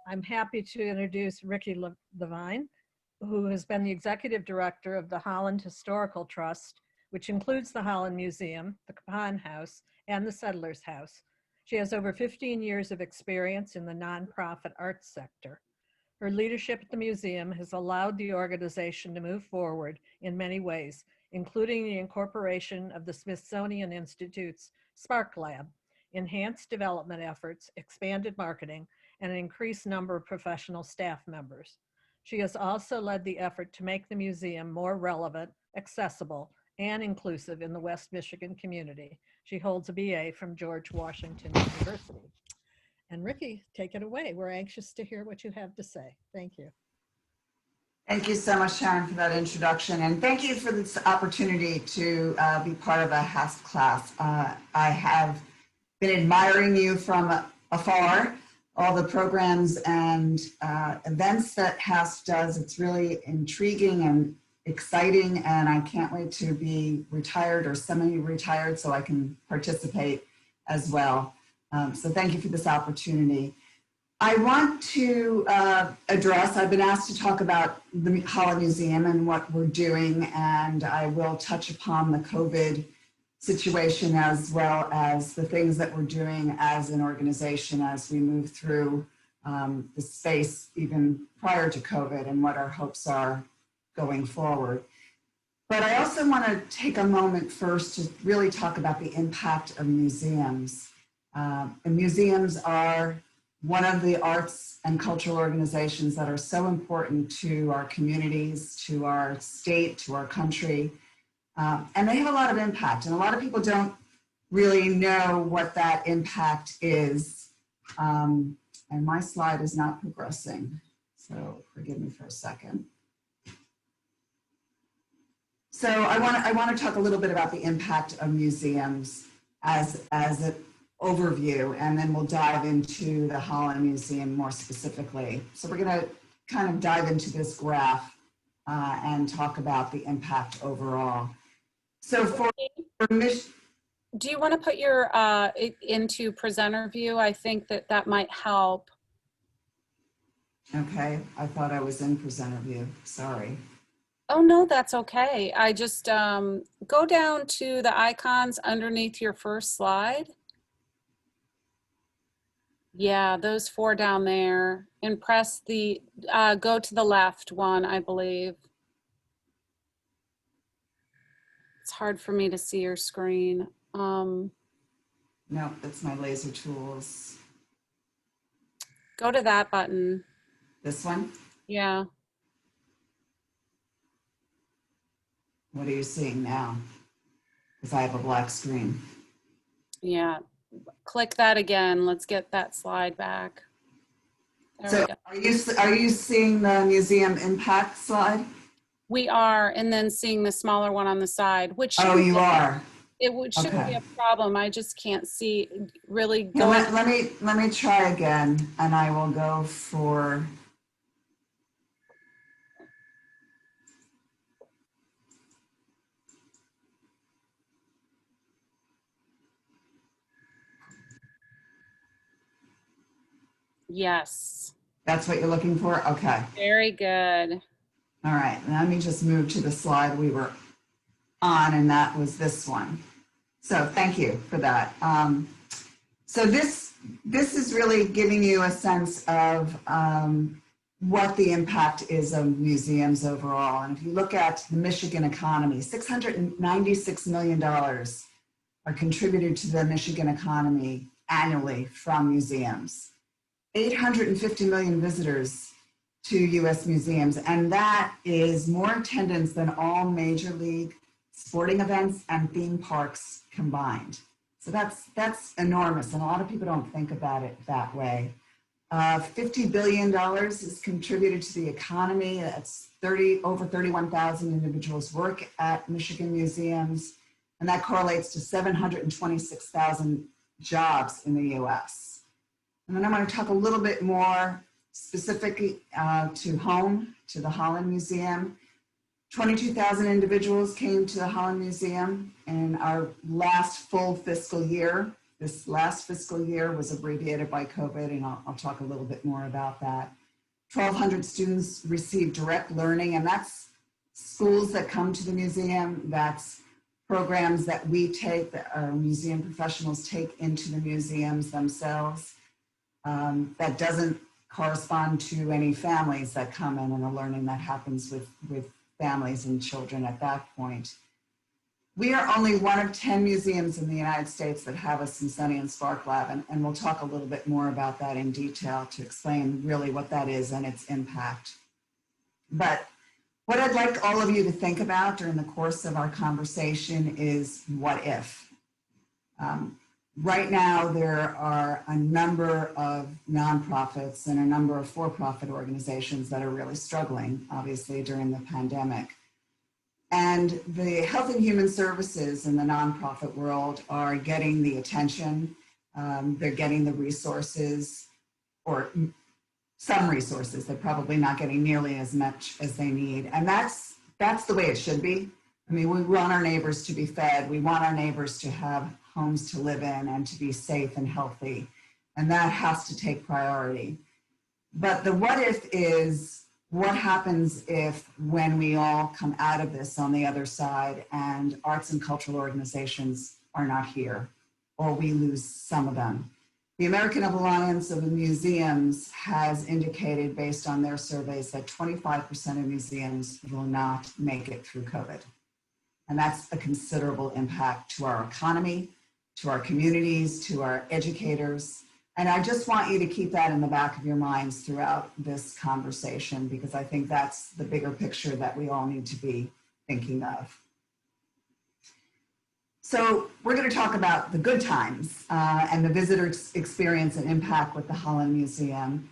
I'm happy to introduce Ricky Levine, who has been the executive director of the Holland Historical Trust, which includes the Holland Museum, the Kapan House, and the Settlers House. She has over 15 years of experience in the nonprofit arts sector. Her leadership at the museum has allowed the organization to move forward in many ways, including the incorporation of the Smithsonian Institute's Spark Lab, enhanced development efforts, expanded marketing, and an increased number of professional staff members. She has also led the effort to make the museum more relevant, accessible, and inclusive in the West Michigan community. She holds a BA from George Washington University. And Ricky, take it away. We're anxious to hear what you have to say. Thank you. Thank you so much, Sharon, for that introduction. And thank you for this opportunity to be part of a HASP class. I have been admiring you from afar, all the programs and events that HASP does. It's really intriguing and exciting, and I can't wait to be retired or semi-retired so I can participate as well. So thank you for this opportunity. I want to address, I've been asked to talk about the Holland Museum and what we're doing, and I will touch upon the COVID situation as well as the things that we're doing as an organization as we move through the space even prior to COVID and what our hopes are going forward. But I also want to take a moment first to really talk about the impact of museums. And museums are one of the arts and cultural organizations that are so important to our communities, to our state, to our country. And they have a lot of impact, and a lot of people don't really know what that impact is. And my slide is not progressing, so forgive me for a second. So I want to talk a little bit about the impact of museums as an overview, and then we'll dive into the Holland Museum more specifically. So we're going to kind of dive into this graph and talk about the impact overall. So for do you want to put your into presenter view? I think that might help. Okay, I thought I was in presenter view, sorry. Oh no, that's okay. I just go down to the icons underneath your first slide. Yeah, those four down there, and press the, go to the left one, I believe. It's hard for me to see your screen. No, that's my laser tools. Go to that button. This one? Yeah. What are you seeing now? Because I have a black screen. Yeah, click that again. Let's get that slide back. There so are you seeing the museum impact slide? We are, and then seeing the smaller one on the side, which oh, you are. It shouldn't be a problem. I just can't see really going. No, let me try again, and I will go for. Yes. That's what you're looking for? Okay. Very good. All right, let me just move to the slide we were on, and that was this one. So thank you for that. So this is really giving you a sense of what the impact is of museums overall. And if you look at the Michigan economy, $696 million are contributed to the Michigan economy annually from museums. 850 million visitors to US museums, and that is more attendance than all major league sporting events and theme parks combined. So that's enormous, and a lot of people don't think about it that way. $50 billion is contributed to the economy. That's over 31,000 individuals work at Michigan museums, and that correlates to 726,000 jobs in the US. And then I'm going to talk a little bit more specifically to the Holland Museum. 22,000 individuals came to the Holland Museum in our last full fiscal year. this last fiscal year was abbreviated by COVID, and I'll talk a little bit more about that. 1,200 students received direct learning, and that's schools that come to the museum. That's programs that we take, that our museum professionals take into the museums themselves. That doesn't correspond to any families that come in and the learning that happens with families and children at that point. We are only one of 10 museums in the United States that have a Smithsonian Spark Lab, and we'll talk a little bit more about that in detail to explain really what that is and its impact. But what I'd like all of you to think about during the course of our conversation is what if. Right now, there are a number of nonprofits and a number of for-profit organizations that are really struggling, obviously, during the pandemic. And the health and human services in the nonprofit world are getting the attention, they're getting the resources, or some resources. They're probably not getting nearly as much as they need. And that's the way it should be. I mean, we want our neighbors to be fed. We want our neighbors to have homes to live in and to be safe and healthy. And that has to take priority. But the what if is, what happens if when we all come out of this on the other side and arts and cultural organizations are not here, or we lose some of them? The American Alliance of Museums has indicated, based on their surveys, that 25% of museums will not make it through COVID. And that's a considerable impact to our economy, to our communities, to our educators. And I just want you to keep that in the back of your minds throughout this conversation, because I think that's the bigger picture that we all need to be thinking of. So we're going to talk about the good times and the visitor experience and impact with the Holland Museum.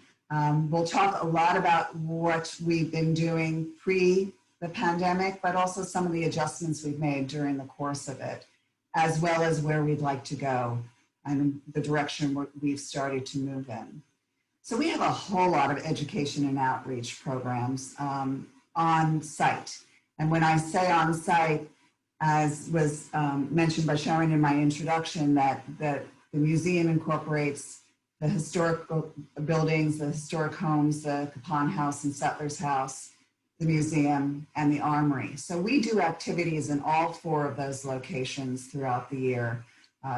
We'll talk a lot about what we've been doing pre the pandemic, but also some of the adjustments we've made during the course of it, as well as where we'd like to go and the direction we've started to move in. So we have a whole lot of education and outreach programs on site. And when I say on site, as was mentioned by Sharon in my introduction, that the museum incorporates the historical buildings, the historic homes, the Capon House and Settlers House, the museum, and the armory. So we do activities in all 4 of those locations throughout the year.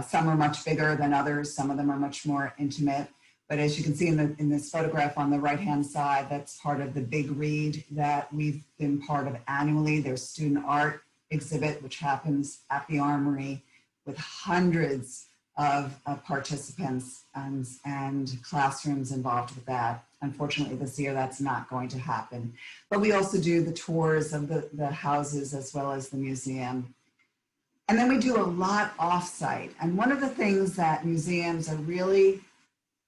Some are much bigger than others. Some of them are much more intimate. But as you can see in this photograph on the right-hand side, that's part of the big read that we've been part of annually. There's student art exhibit, which happens at the armory with hundreds of participants and classrooms involved with that. Unfortunately, this year that's not going to happen. But we also do the tours of the houses as well as the museum. And then we do a lot off-site. And one of the things that museums are really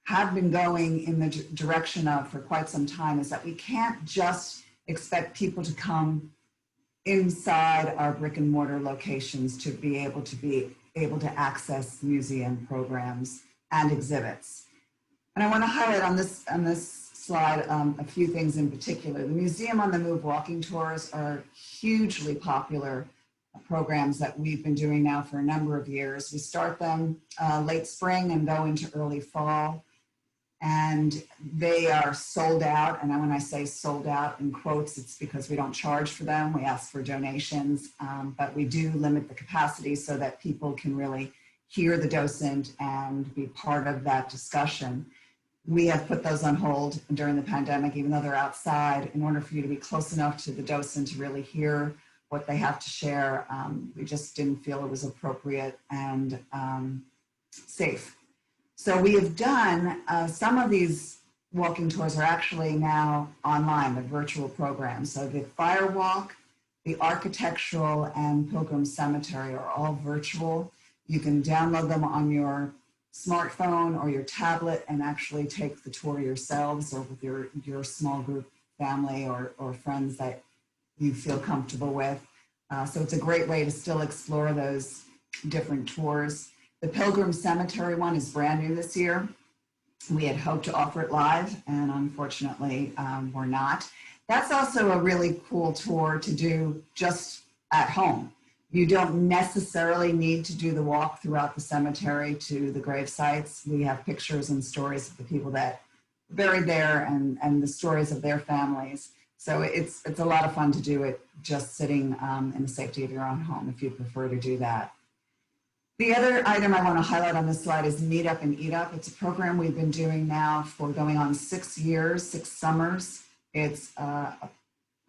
have been going in the direction of for quite some time is that we can't just expect people to come inside our brick and mortar locations to be able to access museum programs and exhibits. And I want to highlight on this slide a few things in particular. The Museum on the Move walking tours are hugely popular programs that we've been doing now for a number of years. We start them late spring and go into early fall. And they are sold out. And when I say sold out in quotes, it's because we don't charge for them. We ask for donations, but we do limit the capacity so that people can really hear the docent and be part of that discussion. We have put those on hold during the pandemic, even though they're outside, in order for you to be close enough to the docent to really hear what they have to share. We just didn't feel it was appropriate and safe. So we have done, some of these walking tours are actually now online, the virtual programs. So the Fire Walk, the Architectural, and Pilgrim Cemetery are all virtual. You can download them on your smartphone or your tablet and actually take the tour yourselves or with your small group family or friends that you feel comfortable with. So it's a great way to still explore those different tours. The Pilgrim Cemetery one is brand new this year. We had hoped to offer it live, and unfortunately, we're not. That's also a really cool tour to do just at home. You don't necessarily need to do the walk throughout the cemetery to the grave sites. We have pictures and stories of the people that buried there and the stories of their families. So it's a lot of fun to do it just sitting in the safety of your own home if you prefer to do that. The other item I want to highlight on this slide is Meet Up and Eat Up. It's a program we've been doing now for going on 6 years, 6 summers. It's a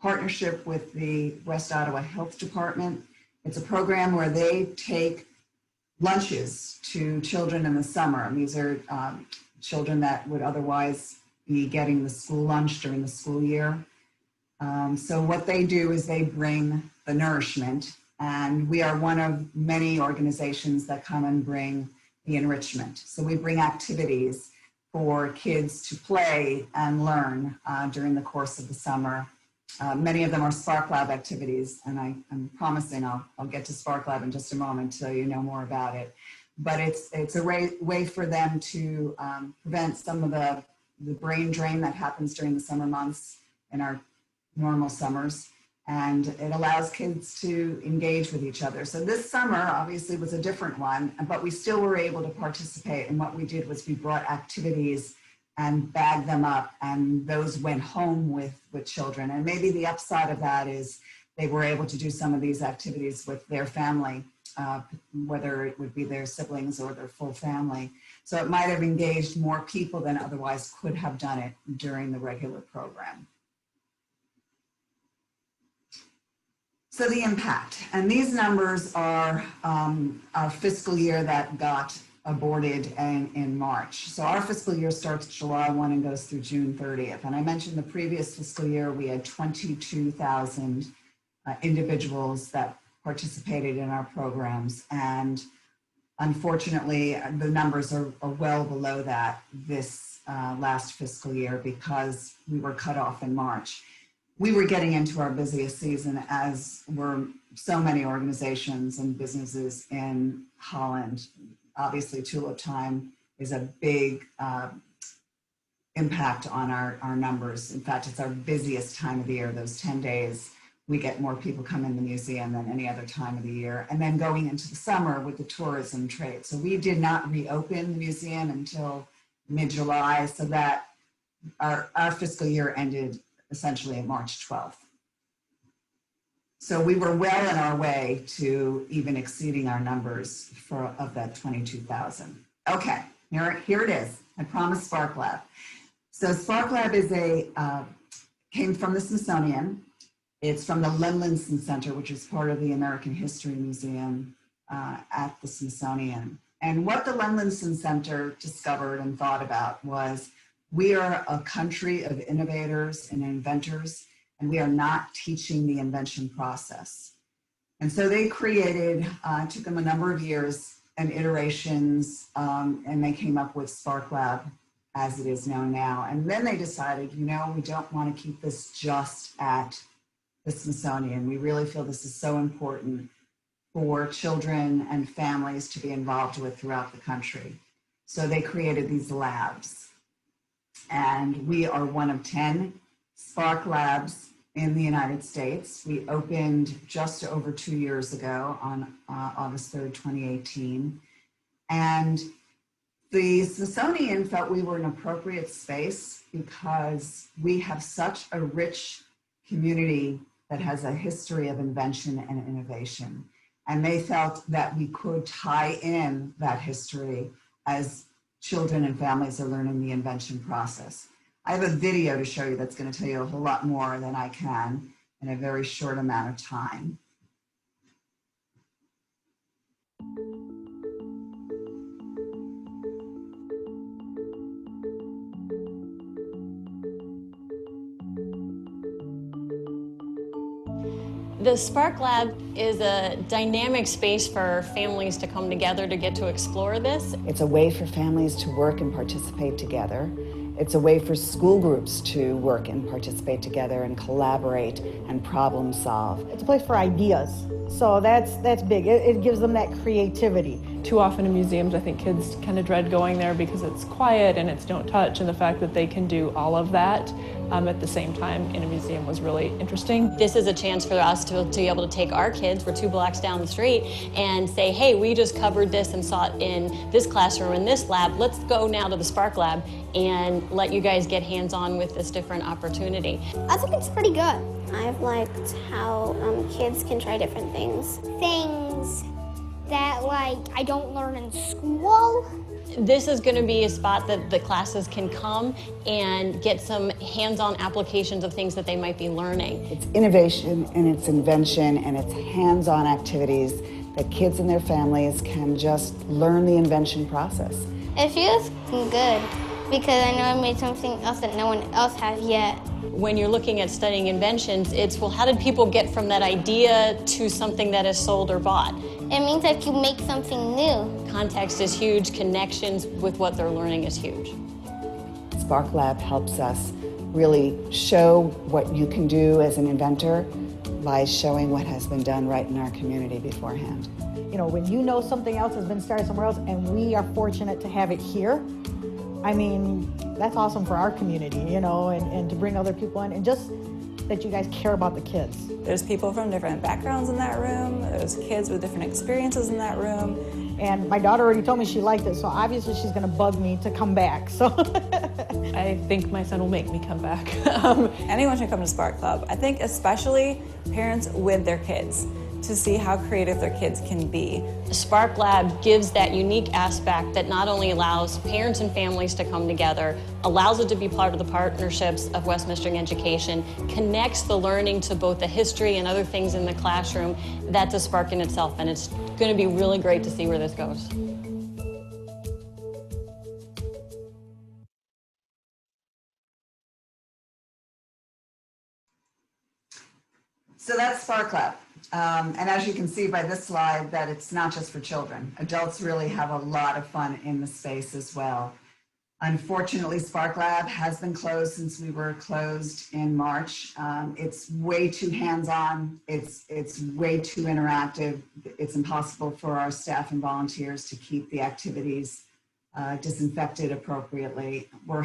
partnership with the West Ottawa Health Department. It's a program where they take lunches to children in the summer. And these are children that would otherwise be getting the school lunch during the school year. So what they do is they bring the nourishment, and we are one of many organizations that come and bring the enrichment. So we bring activities for kids to play and learn during the course of the summer. Many of them are Spark Lab activities, and I'm promising I'll get to Spark Lab in just a moment so you know more about it. But it's a way for them to prevent some of the brain drain that happens during the summer months in our normal summers, and it allows kids to engage with each other. So this summer obviously was a different one, but we still were able to participate, and what we did was we brought activities and bagged them up, and those went home with children. And maybe the upside of that is they were able to do some of these activities with their family, whether it would be their siblings or their full family. So it might have engaged more people than otherwise could have done it during the regular program. So the impact, and these numbers are our fiscal year that got aborted in March. So our fiscal year starts July 1 and goes through June 30th. And I mentioned the previous fiscal year, we had 22,000 individuals that participated in our programs. And unfortunately, the numbers are well below that this last fiscal year because we were cut off in March. We were getting into our busiest season, as were so many organizations and businesses in Holland. Obviously, tulip time is a big impact on our numbers. In fact, it's our busiest time of the year. Those 10 days, we get more people come in the museum than any other time of the year. And then going into the summer with the tourism trade. So we did not reopen the museum until mid-July, so that our fiscal year ended essentially at March 12th. So we were well in our way to even exceeding our numbers of that 22,000. Okay, here it is. I promised Spark Lab. So Spark Lab is came from the Smithsonian. It's from the Lemlinson Center, which is part of the American History Museum at the Smithsonian. And what the Lemlinson Center discovered and thought about was, we are a country of innovators and inventors, and we are not teaching the invention process. And so they created, it took them a number of years and iterations, and they came up with Spark Lab as it is known now. And then they decided, we don't want to keep this just at the Smithsonian. We really feel this is so important for children and families to be involved with throughout the country. So they created these labs. And we are one of 10 Spark Labs in the United States. We opened just over 2 years ago on August 3rd, 2018. And the Smithsonian felt we were an appropriate space because we have such a rich community that has a history of invention and innovation. And they felt that we could tie in that history as children and families are learning the invention process. I have a video to show you that's going to tell you a whole lot more than I can in a very short amount of time. The Spark Lab is a dynamic space for families to come together to get to explore this. It's a way for families to work and participate together. It's a way for school groups to work and participate together and collaborate and problem solve. It's a place for ideas. So that's big. It gives them that creativity. Too often in museums, I think kids kind of dread going there because it's quiet and it's don't touch, and the fact that they can do all of that at the same time in a museum was really interesting. This is a chance for us to be able to take our kids, we're 2 blocks down the street, and say, hey, we just covered this and saw it in this classroom, in this lab. Let's go now to the Spark Lab and let you guys get hands-on with this different opportunity. I think it's pretty good. I've liked how kids can try different things. Things that I don't learn in school. This is going to be a spot that the classes can come and get some hands-on applications of things that they might be learning. It's innovation and it's invention and it's hands-on activities that kids and their families can just learn the invention process. It feels good because I know I made something else that no one else has yet. When you're looking at studying inventions, it's, well, how did people get from that idea to something that is sold or bought? It means that you make something new. Context is huge, connections with what they're learning is huge. Spark Lab helps us really show what you can do as an inventor by showing what has been done right in our community beforehand. You know, when you know something else has been started somewhere else and we are fortunate to have it here, I mean, that's awesome for our community, you know, and to bring other people in and just that you guys care about the kids. There's people from different backgrounds in that room. There's kids with different experiences in that room. And my daughter already told me she liked it, so obviously she's gonna bug me to come back, so. I think my son will make me come back. Anyone should come to Spark Club. I think especially parents with their kids, to see how creative their kids can be. Spark Lab gives that unique aspect that not only allows parents and families to come together, allows it to be part of the partnerships of West Michigan Education, connects the learning to both the history and other things in the classroom. That's a spark in itself, and it's going to be really great to see where this goes. So that's Spark Lab. And as you can see by this slide, that it's not just for children. Adults really have a lot of fun in the space as well. Unfortunately, Spark Lab has been closed since we were closed in March. It's way too hands-on. It's way too interactive. It's impossible for our staff and volunteers to keep the activities disinfected appropriately. We're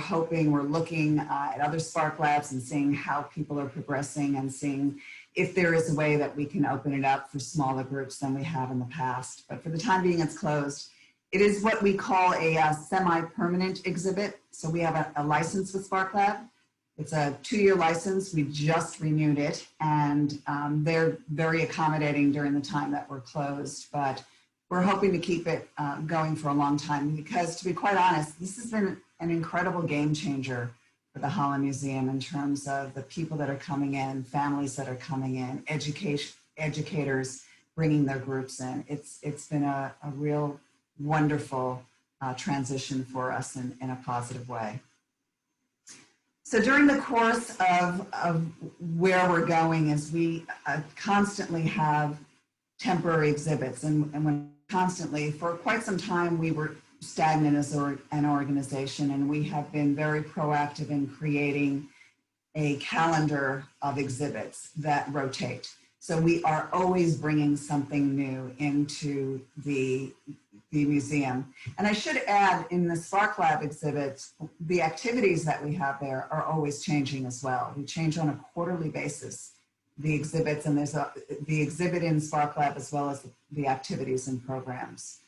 looking at other Spark Labs and seeing how people are progressing and seeing if there is a way that we can open it up for smaller groups than we have in the past. But for the time being, it's closed. It is what we call a semi-permanent exhibit. So we have a license with Spark Lab. It's a 2-year license. We just renewed it, and they're very accommodating during the time that we're closed. But we're hoping to keep it going for a long time because, to be quite honest, this has been an incredible game changer for the Holland Museum in terms of the people that are coming in, families that are coming in, educators bringing their groups in. It's been a real wonderful transition for us in a positive way. So during the course of where we're going is we constantly have temporary exhibits, and when constantly, for quite some time, we were stagnant as an organization, and we have been very proactive in creating a calendar of exhibits that rotate. So we are always bringing something new into the museum. And I should add, in the Spark Lab exhibits, the activities that we have there are always changing as well. We change on a quarterly basis the exhibits, and there's the exhibit in Spark Lab as well as the activities and programs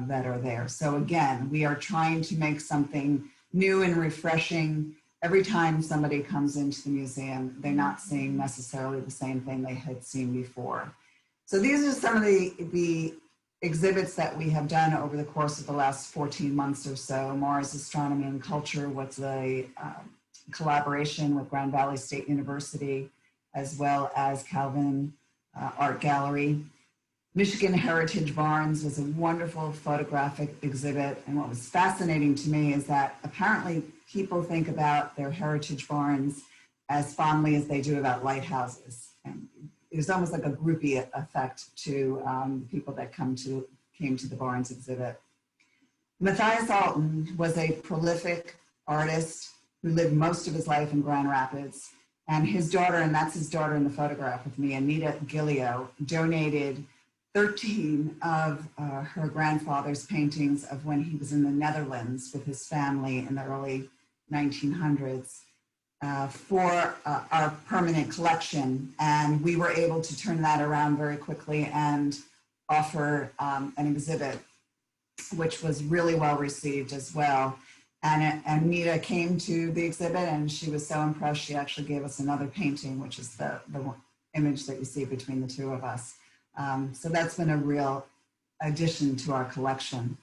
that are there. So again, we are trying to make something new and refreshing. Every time somebody comes into the museum, they're not seeing necessarily the same thing they had seen before. So these are some of the exhibits that we have done over the course of the last 14 months or so. Mars Astronomy and Culture was a collaboration with Grand Valley State University, as well as Calvin Art Gallery. Michigan Heritage Barns was a wonderful photographic exhibit. And what was fascinating to me is that apparently people think about their heritage barns as fondly as they do about lighthouses. And it was almost like a groupie effect to people that came to the Barnes exhibit. Matthias Alton was a prolific artist who lived most of his life in Grand Rapids. And his daughter, and that's his daughter in the photograph with me, Anita Gillio, donated 13 of her grandfather's paintings of when he was in the Netherlands with his family in the early 1900s for our permanent collection. And we were able to turn that around very quickly and offer an exhibit, which was really well received as well. And Anita came to the exhibit and she was so impressed, she actually gave us another painting, which is the image that you see between the two of us. So that's been a real addition to our collection.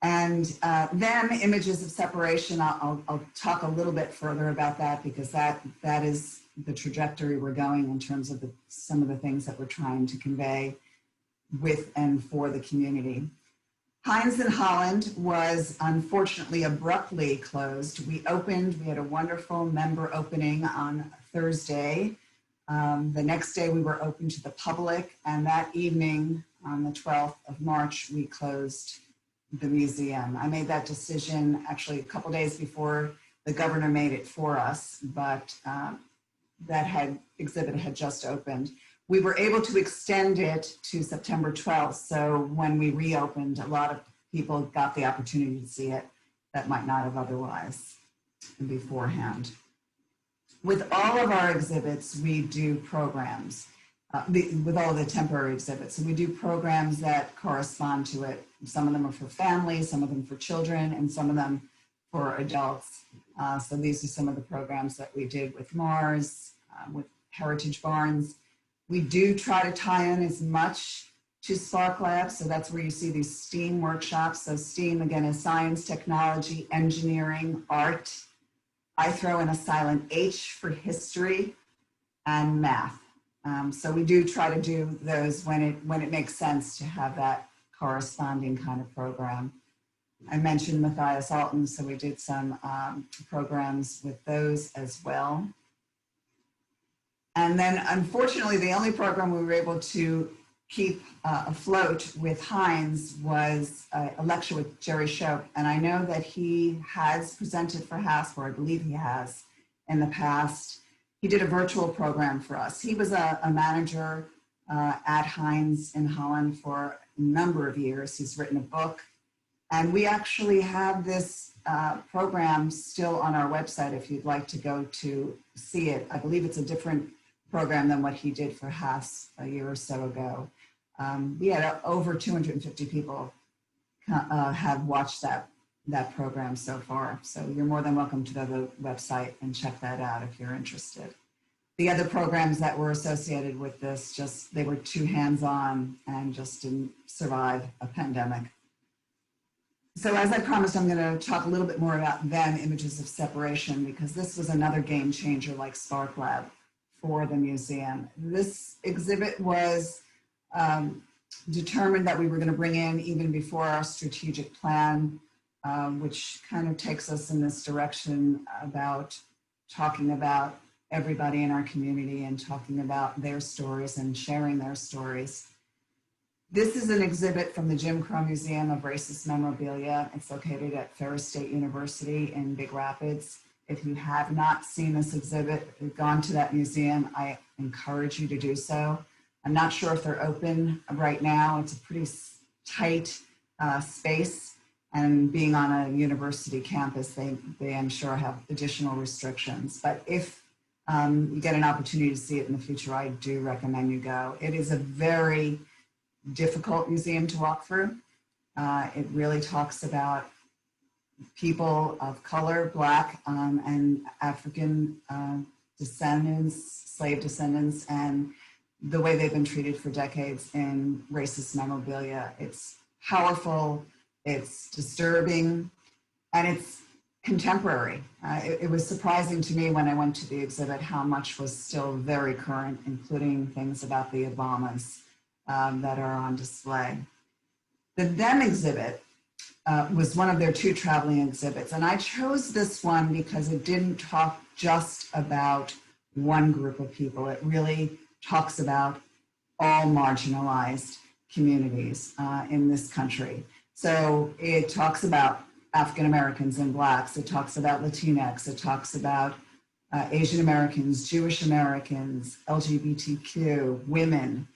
And then images of separation, I'll talk a little bit further about that because that is the trajectory we're going in terms of some of the things that we're trying to convey with and for the community. Heinz in Holland was unfortunately abruptly closed. We had a wonderful member opening on Thursday. The next day we were open to the public, and that evening on the 12th of March, we closed the museum. I made that decision actually a couple days before the governor made it for us, but that exhibit had just opened. We were able to extend it to September 12th. So when we reopened, a lot of people got the opportunity to see it that might not have otherwise beforehand. With all of our exhibits, we do programs, with all the temporary exhibits. So we do programs that correspond to it. Some of them are for families, some of them for children, and some of them for adults. So these are some of the programs that we did with Mars, with Heritage Barns. We do try to tie in as much to Spark Lab, so that's where you see these STEAM workshops. So STEAM, again, is science, technology, engineering, art. I throw in a silent H for history and math. So we do try to do those when it makes sense to have that corresponding kind of program. I mentioned Matthias Alton, so we did some programs with those as well. And then unfortunately, the only program we were able to keep afloat with Heinz was a lecture with Jerry Shope. And I know that he has presented for HASP, or I believe he has in the past. He did a virtual program for us. He was a manager at Heinz in Holland for a number of years. He's written a book. And we actually have this program still on our website if you'd like to go to see it. I believe it's a different program than what he did for HASP a year or so ago. We had over 250 people have watched that program so far. So you're more than welcome to go to the website and check that out if you're interested. The other programs that were associated with this, they were too hands-on and just didn't survive a pandemic. So as I promised, I'm going to talk a little bit more about them, images of separation, because this was another game changer like Spark Lab for the museum. This exhibit was determined that we were going to bring in even before our strategic plan, which kind of takes us in this direction about talking about everybody in our community and talking about their stories and sharing their stories. This is an exhibit from the Jim Crow Museum of Racist Memorabilia. It's located at Ferris State University in Big Rapids. If you have not seen this exhibit, gone to that museum, I encourage you to do so. I'm not sure if they're open right now. It's a pretty tight space, and being on a university campus, they I'm sure have additional restrictions. But if you get an opportunity to see it in the future, I do recommend you go. It is a very difficult museum to walk through. It really talks about people of color, Black and African descendants, slave descendants, and the way they've been treated for decades in racist memorabilia. It's powerful, it's disturbing, and it's contemporary. It was surprising to me when I went to the exhibit how much was still very current, including things about the Obamas that are on display. The Them exhibit was one of their 2 traveling exhibits. And I chose this one because it didn't talk just about one group of people. It really talks about all marginalized communities in this country. So it talks about African Americans and Blacks. It talks about Latinx. It talks about Asian Americans, Jewish Americans, LGBTQ, women,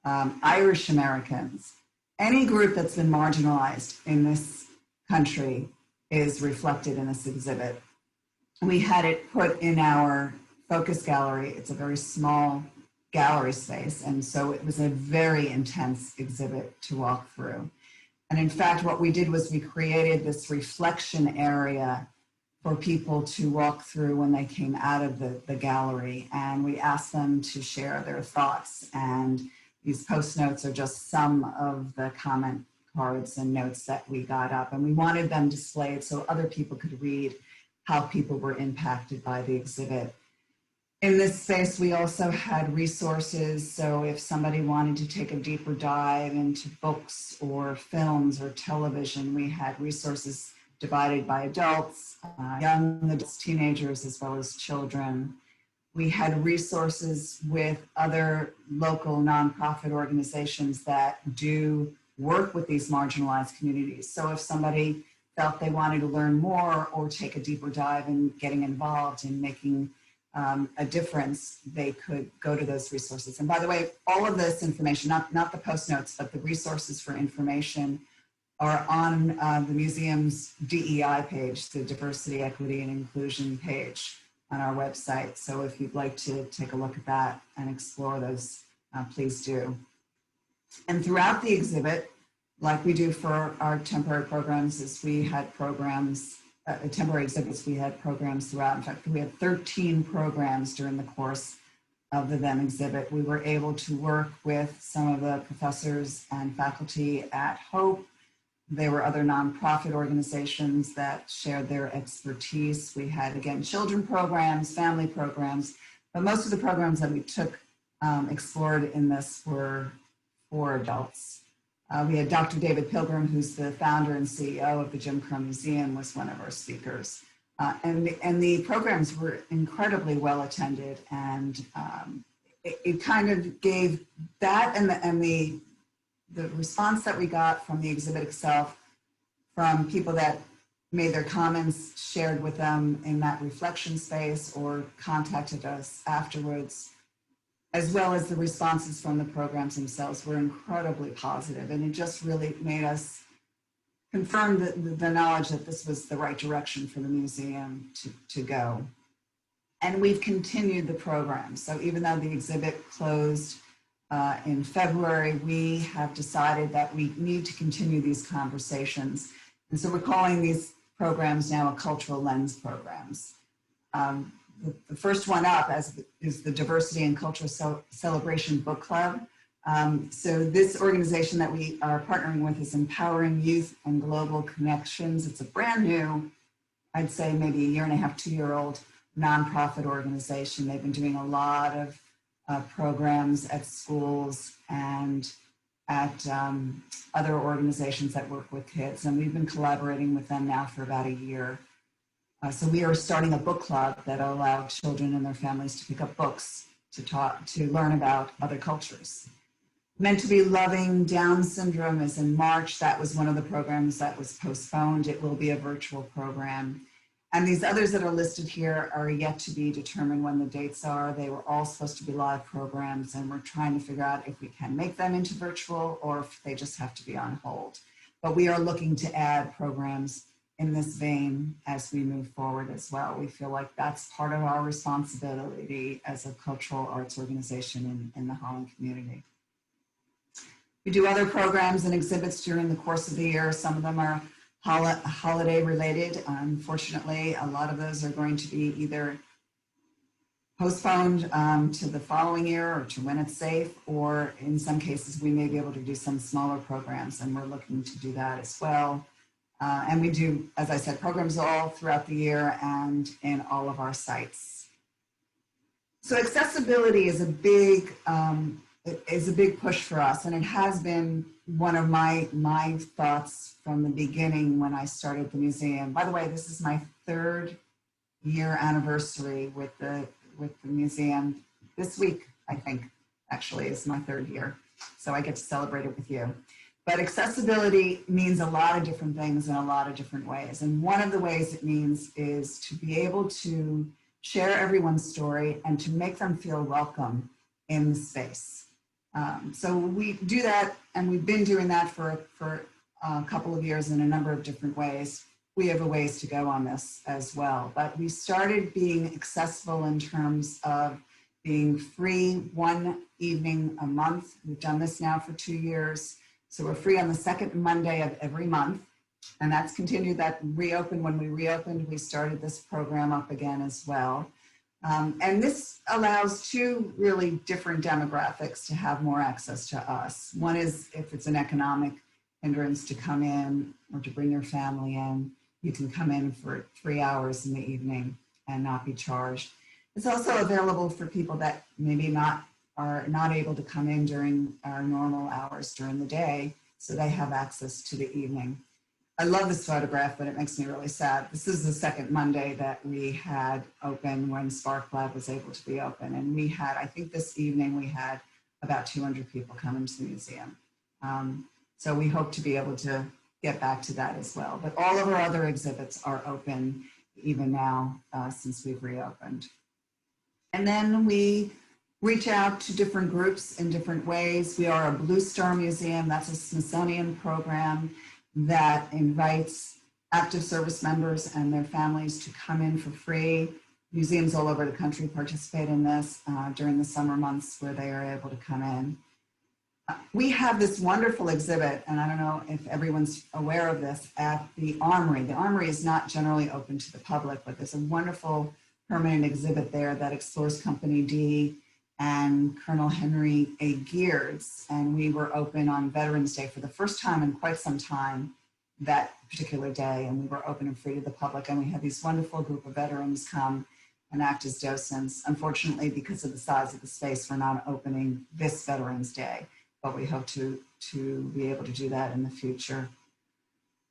Irish Americans. Any group that's been marginalized in this country is reflected in this exhibit. we had it put in our focus gallery. It's a very small gallery space, and so it was a very intense exhibit to walk through. And in fact, what we did was we created this reflection area for people to walk through when they came out of the gallery, and we asked them to share their thoughts. And these post notes are just some of the comment cards and notes that we got up, and we wanted them displayed so other people could read how people were impacted by the exhibit. In this space, we also had resources. So if somebody wanted to take a deeper dive into books or films or television, we had resources divided by adults, young adults, teenagers, as well as children. We had resources with other local nonprofit organizations that do work with these marginalized communities. So if somebody felt they wanted to learn more or take a deeper dive in getting involved in making a difference, they could go to those resources. And by the way, all of this information, not the post notes, but the resources for information are on the museum's DEI page, the Diversity, Equity, and Inclusion page on our website. So if you'd like to take a look at that and explore those, please do. And throughout the exhibit, like we do for our temporary programs, is we had programs, temporary exhibits, we had programs throughout. In fact, we had 13 programs during the course of the then exhibit. We were able to work with some of the professors and faculty at Hope. There were other nonprofit organizations that shared their expertise. We had, again, children programs, family programs, but most of the programs that we took explored in this were for adults. We had Dr. David Pilgrim, who's the founder and CEO of the Jim Crow Museum, was one of our speakers. And the programs were incredibly well attended, and it kind of gave that and the response that we got from the exhibit itself, from people that made their comments, shared with them in that reflection space or contacted us afterwards, as well as the responses from the programs themselves, were incredibly positive. And it just really made us confirm the knowledge that this was the right direction for the museum to go. And we've continued the program. So even though the exhibit closed in February, we have decided that we need to continue these conversations. And so we're calling these programs now cultural lens programs. The first one up is the Diversity and Cultural Celebration Book Club. So this organization that we are partnering with is Empowering Youth and Global Connections. It's a brand new, I'd say maybe a 1.5 to 2-year-old nonprofit organization. They've been doing a lot of programs at schools and at other organizations that work with kids. And we've been collaborating with them now for about a year. So we are starting a book club that will allow children and their families to pick up books to learn about other cultures. Meant to Be Loving Down Syndrome is in March. That was one of the programs that was postponed. It will be a virtual program. And these others that are listed here are yet to be determined when the dates are. They were all supposed to be live programs, and we're trying to figure out if we can make them into virtual or if they just have to be on hold. But we are looking to add programs in this vein as we move forward as well. We feel like that's part of our responsibility as a cultural arts organization in the Holland community. We do other programs and exhibits during the course of the year. Some of them are holiday related. Unfortunately, a lot of those are going to be either postponed to the following year or to when it's safe, or in some cases, we may be able to do some smaller programs, and we're looking to do that as well. And we do, as I said, programs all throughout the year and in all of our sites. So accessibility is a big push for us, and it has been one of my thoughts from the beginning when I started the museum. By the way, this is my 3rd year anniversary with the museum. This week, I think, actually, is my 3rd year. So I get to celebrate it with you. But accessibility means a lot of different things in a lot of different ways. And one of the ways it means is to be able to share everyone's story and to make them feel welcome in the space. So we do that, and we've been doing that for a couple of years in a number of different ways. we have a ways to go on this as well. But we started being accessible in terms of being free one evening a month. We've done this now for 2 years. So we're free on the second Monday of every month. And that's continued, that reopened. When we reopened, we started this program up again as well. And this allows two really different demographics to have more access to us. One is if it's an economic hindrance to come in or to bring your family in, you can come in for 3 hours in the evening and not be charged. It's also available for people that maybe are not able to come in during our normal hours during the day, so they have access to the evening. I love this photograph, but it makes me really sad. This is the second Monday that we had open when Spark Lab was able to be open. And we had, I think this evening we had about 200 people come into the museum. So we hope to be able to get back to that as well. But all of our other exhibits are open even now since we've reopened. And then we reach out to different groups in different ways. We are a Blue Star Museum. That's a Smithsonian program that invites active service members and their families to come in for free. Museums all over the country participate in this during the summer months where they are able to come in. We have this wonderful exhibit, and I don't know if everyone's aware of this, at the Armory. The Armory is not generally open to the public, but there's a wonderful permanent exhibit there that explores Company D and Colonel Henry A. Geertz. And we were open on Veterans Day for the first time in quite some time that particular day, and we were open and free to the public. And we had these wonderful group of veterans come and act as docents. Unfortunately, because of the size of the space, we're not opening this Veterans Day, but we hope to be able to do that in the future.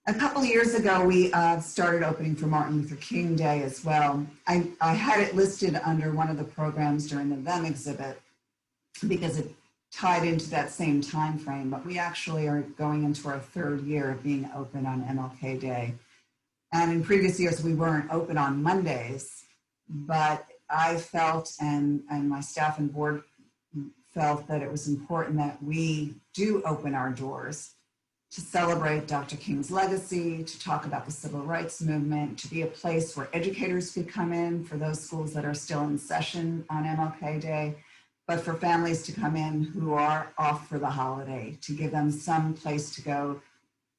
A couple of years ago, we started opening for Martin Luther King Day as well. I had it listed under one of the programs during the Them exhibit because it tied into that same time frame, but we actually are going into our third year of being open on MLK Day. And in previous years, we weren't open on Mondays, but I felt, and my staff and board felt, that it was important that we do open our doors to celebrate Dr. King's legacy, to talk about the civil rights movement, to be a place where educators could come in for those schools that are still in session on MLK Day, but for families to come in who are off for the holiday, to give them some place to go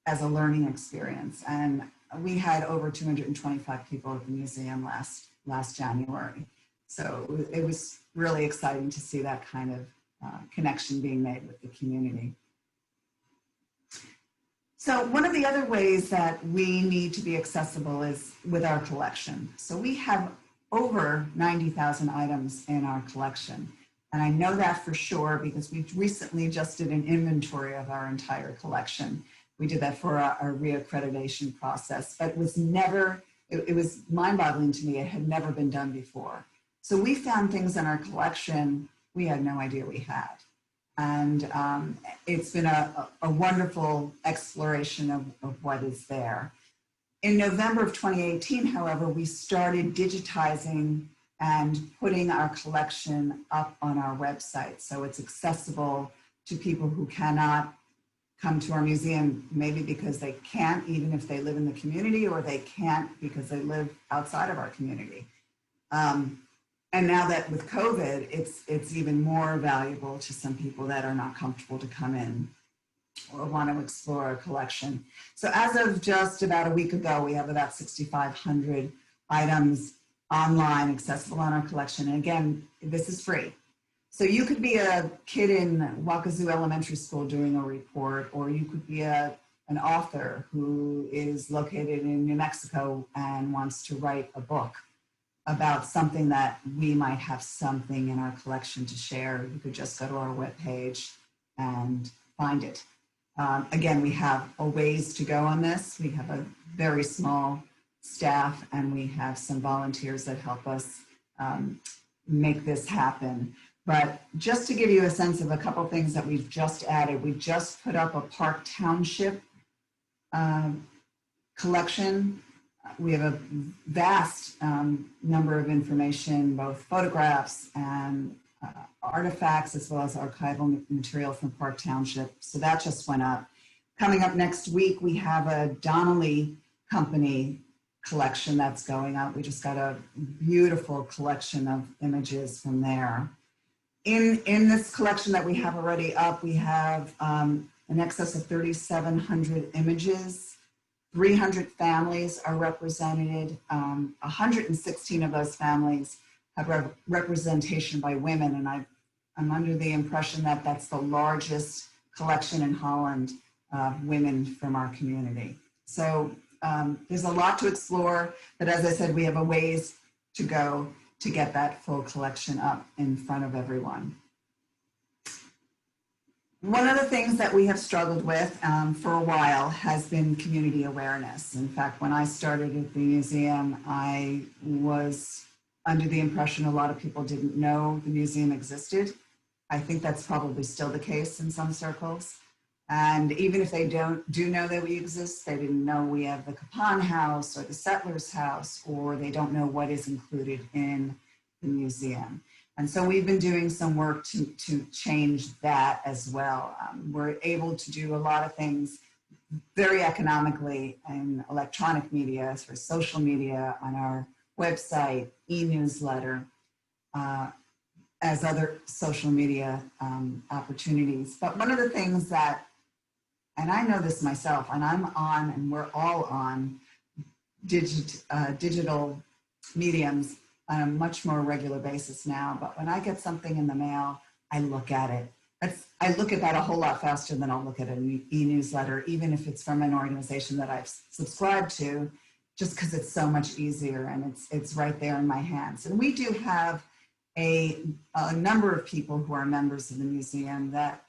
as a learning experience. And we had over 225 people at the museum last January. So it was really exciting to see that kind of connection being made with the community. So one of the other ways that we need to be accessible is with our collection. So we have over 90,000 items in our collection. And I know that for sure because we recently just did an inventory of our entire collection. We did that for our reaccreditation process, but it was never, it was mind-boggling to me. It had never been done before. So we found things in our collection we had no idea we had. And it's been a wonderful exploration of what is there. In November of 2018, however, we started digitizing and putting our collection up on our website. So it's accessible to people who cannot come to our museum, maybe because they can't, even if they live in the community, or they can't because they live outside of our community. And now that with COVID, it's even more valuable to some people that are not comfortable to come in or want to explore our collection. So as of just about a week ago, we have about 6,500 items online accessible on our collection. And again, this is free. So you could be a kid in Wakazu Elementary School doing a report, or you could be an author who is located in New Mexico and wants to write a book about something that we might have something in our collection to share. You could just go to our webpage and find it. Again, we have a ways to go on this. We have a very small staff and we have some volunteers that help us make this happen. But just to give you a sense of a couple things that we've just added, we just put up a Park Township collection. We have a vast number of information, both photographs and artifacts, as well as archival material from Park Township. So that just went up. Coming up next week, we have a Donnelly company collection that's going out. We just got a beautiful collection of images from there. In this collection that we have already up, we have in excess of 3,700 images. 300 families are represented. 116 of those families have representation by women, and I'm under the impression that that's the largest collection in Holland of women from our community. So there's a lot to explore, but as I said, we have a ways to go to get that full collection up in front of everyone. One of the things that we have struggled with for a while has been community awareness. In fact, when I started at the museum, I was under the impression a lot of people didn't know the museum existed. I think that's probably still the case in some circles. And even if they do know that we exist, they didn't know we have the Capon House or the Settlers House, or they don't know what is included in the museum. And so we've been doing some work to change that as well. We're able to do a lot of things very economically in electronic media, for social media, on our website, e-newsletter, as other social media opportunities. But one of the things that, and I know this myself, and I'm on, and we're all on digital mediums on a much more regular basis now. But when I get something in the mail, I look at it. I look at that a whole lot faster than I'll look at an e-newsletter, even if it's from an organization that I've subscribed to, just because it's so much easier and it's right there in my hands. And we do have a number of people who are members of the museum that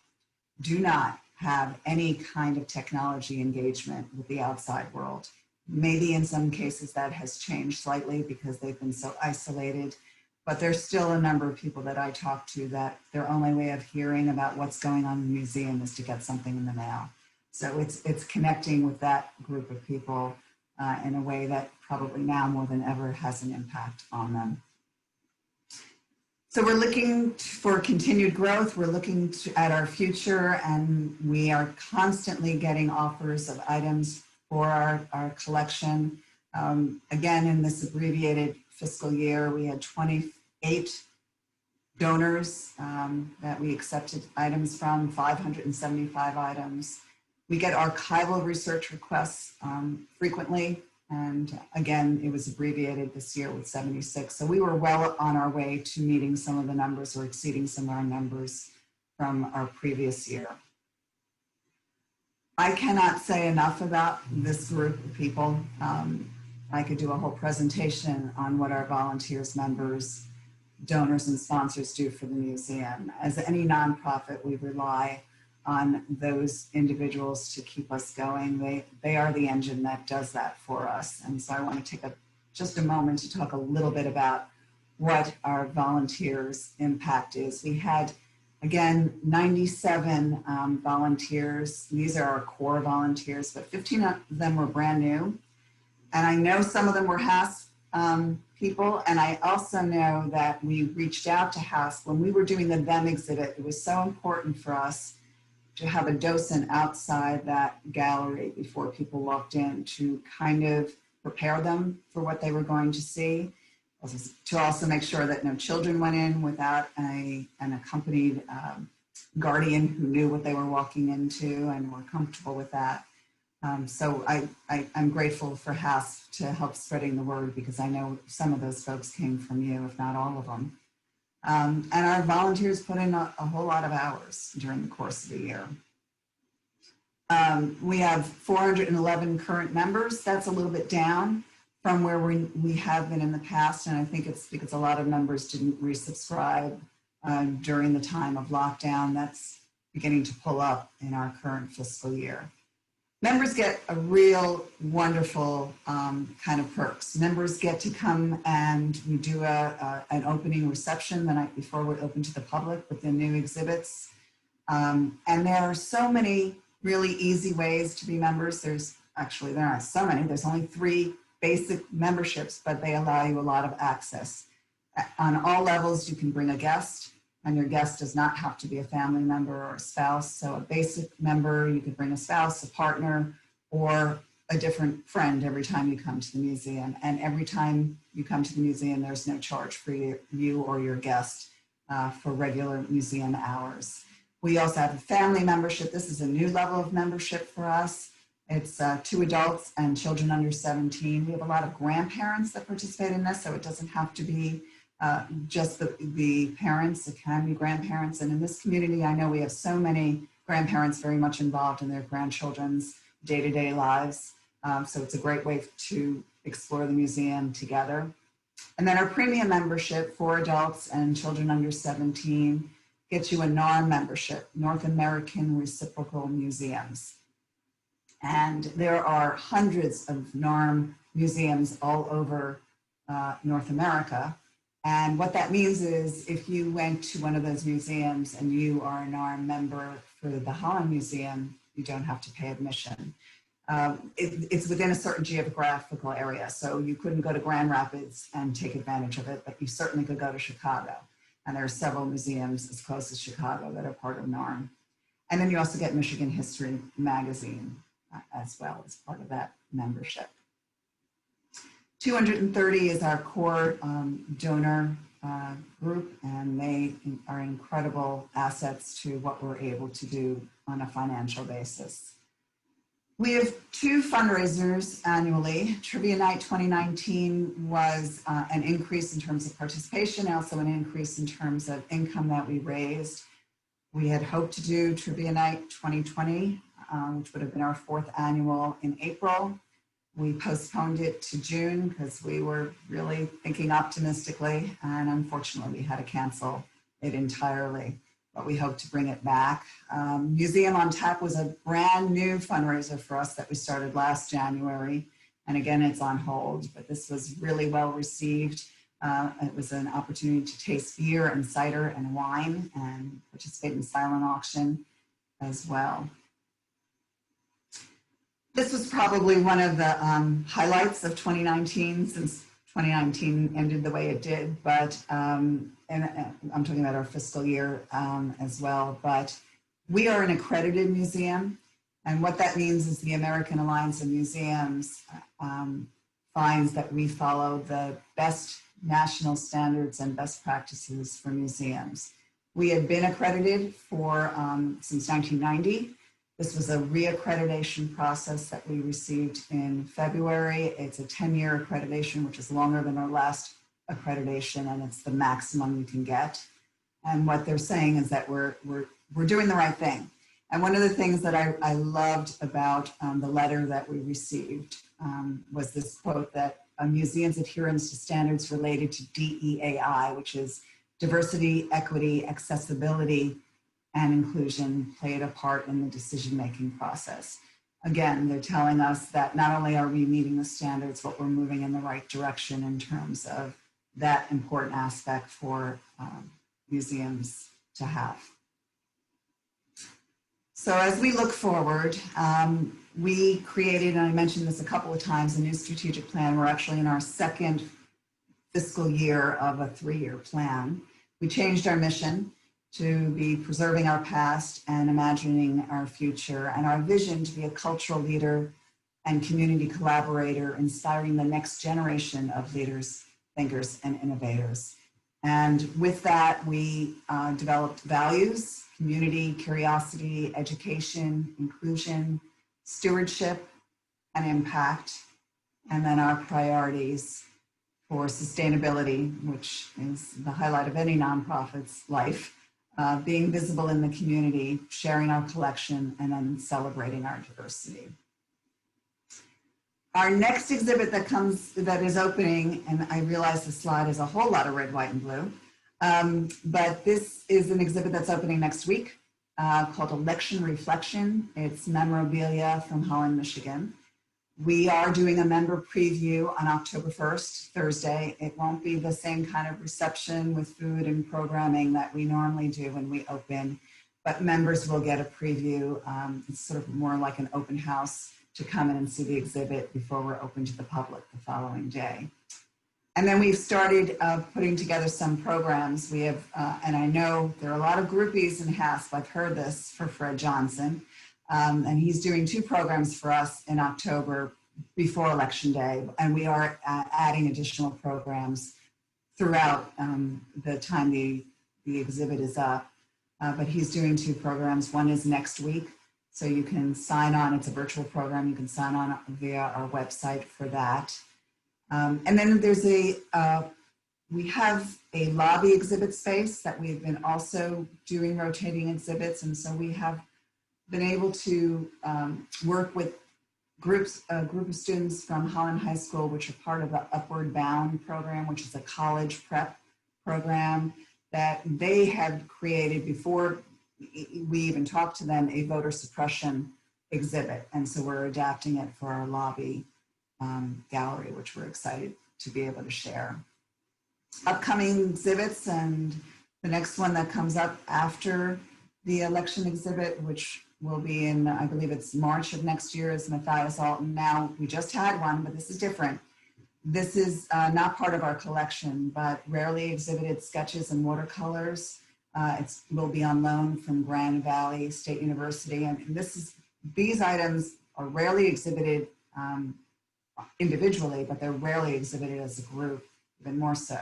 do not have any kind of technology engagement with the outside world. Maybe in some cases that has changed slightly because they've been so isolated, but there's still a number of people that I talk to that their only way of hearing about what's going on in the museum is to get something in the mail. So it's connecting with that group of people in a way that probably now more than ever has an impact on them. So we're looking for continued growth. We're looking at our future, and we are constantly getting offers of items for our collection. Again, in this abbreviated fiscal year, we had 28 donors that we accepted items from, 575 items. We get archival research requests frequently. And again, it was abbreviated this year with 76. So we were well on our way to meeting some of the numbers or exceeding some of our numbers from our previous year. I cannot say enough about this group of people. I could do a whole presentation on what our volunteers, members, donors, and sponsors do for the museum. As any nonprofit, we rely on those individuals to keep us going. They are the engine that does that for us. And so I want to take just a moment to talk a little bit about what our volunteers' impact is. We had, again, 97 volunteers. These are our core volunteers, but 15 of them were brand new. And I know some of them were HASP people, and I also know that we reached out to HASP. When we were doing the THEM exhibit, it was so important for us to have a docent outside that gallery before people walked in to kind of prepare them for what they were going to see, to also make sure that no children went in without an accompanied guardian who knew what they were walking into and were comfortable with that. So I'm grateful for HASP to help spreading the word, because I know some of those folks came from you, if not all of them. And our volunteers put in a whole lot of hours during the course of the year. We have 411 current members. That's a little bit down from where we have been in the past. And I think it's because a lot of members didn't resubscribe during the time of lockdown. That's beginning to pull up in our current fiscal year. Members get a real wonderful kind of perks. Members get to come and we do an opening reception the night before we're open to the public with the new exhibits. And there are so many really easy ways to be members. There aren't so many. There's only 3 basic memberships, but they allow you a lot of access. On all levels, you can bring a guest, and your guest does not have to be a family member or a spouse. So a basic member, you could bring a spouse, a partner, or a different friend every time you come to the museum. And every time you come to the museum, there's no charge for you or your guest for regular museum hours. We also have a family membership. This is a new level of membership for us. It's 2 adults and children under 17. We have a lot of grandparents that participate in this, so it doesn't have to be just the parents. It can be grandparents. And in this community, I know we have so many grandparents very much involved in their grandchildren's day-to-day lives. So it's a great way to explore the museum together. And then our premium membership for adults and children under 17 gets you a NARM membership, North American Reciprocal Museums. And there are hundreds of NARM museums all over North America. And what that means is if you went to one of those museums and you are a NARM member for the Holland Museum, you don't have to pay admission. It's within a certain geographical area, so you couldn't go to Grand Rapids and take advantage of it, but you certainly could go to Chicago. And there are several museums as close as Chicago that are part of NARM. And then you also get Michigan History Magazine as well as part of that membership. 230 is our core donor group, and they are incredible assets to what we're able to do on a financial basis. We have 2 fundraisers annually. Trivia Night 2019 was an increase in terms of participation, also an increase in terms of income that we raised. We had hoped to do Trivia Night 2020, which would have been our 4th annual in April. We postponed it to June because we were really thinking optimistically, and unfortunately we had to cancel it entirely, but we hope to bring it back. Museum on Tap was a brand new fundraiser for us that we started last January. And again, it's on hold, but this was really well received. It was an opportunity to taste beer and cider and wine and participate in silent auction as well. This was probably one of the highlights of 2019, since 2019 ended the way it did, but and I'm talking about our fiscal year as well, but we are an accredited museum. And what that means is the American Alliance of Museums finds that we follow the best national standards and best practices for museums. We had been accredited for since 1990. This was a reaccreditation process that we received in February. It's a 10-year accreditation, which is longer than our last accreditation, and it's the maximum you can get. And what they're saying is that we're doing the right thing. And one of the things that I loved about the letter that we received was this quote that a museum's adherence to standards related to DEAI, which is diversity, equity, accessibility, and inclusion, played a part in the decision-making process. Again, they're telling us that not only are we meeting the standards, but we're moving in the right direction in terms of that important aspect for museums to have. So as we look forward, we created, and I mentioned this a couple of times, a new strategic plan. We're actually in our 2nd fiscal year of a 3-year plan. We changed our mission to be preserving our past and imagining our future, and our vision to be a cultural leader and community collaborator, inspiring the next generation of leaders, thinkers, and innovators. And with that, we developed values: community, curiosity, education, inclusion, stewardship, and impact. And then our priorities for sustainability, which is the highlight of any nonprofit's life. Being visible in the community, sharing our collection, and then celebrating our diversity. Our next exhibit that is opening, and I realize the slide is a whole lot of red, white, and blue, but this is an exhibit that's opening next week called Election Reflection. It's memorabilia from Holland, Michigan. We are doing a member preview on October 1st, Thursday. It won't be the same kind of reception with food and programming that we normally do when we open, but members will get a preview. It's sort of more like an open house to come in and see the exhibit before we're open to the public the following day. And then we've started putting together some programs. We have, and I know there are a lot of groupies in HASP. I've heard this for Fred Johnson. And he's doing 2 programs for us in October, before Election Day, and we are adding additional programs throughout the time the exhibit is up. But he's doing 2 programs. One is next week, so you can sign on. It's a virtual program. You can sign on via our website for that. And then there's we have a lobby exhibit space that we've been also doing rotating exhibits. And so we have been able to work with a group of students from Holland High School, which are part of the Upward Bound program, which is a college prep program that they had created before we even talked to them, a voter suppression exhibit. And so we're adapting it for our lobby gallery, which we're excited to be able to share. Upcoming exhibits, and the next one that comes up after the election exhibit, which will be in, I believe it's March of next year, is Matthias Alton. Now, we just had one, but this is different. This is not part of our collection, but rarely exhibited sketches and watercolors. It will be on loan from Grand Valley State University. And these items are rarely exhibited individually, but they're rarely exhibited as a group, even more so.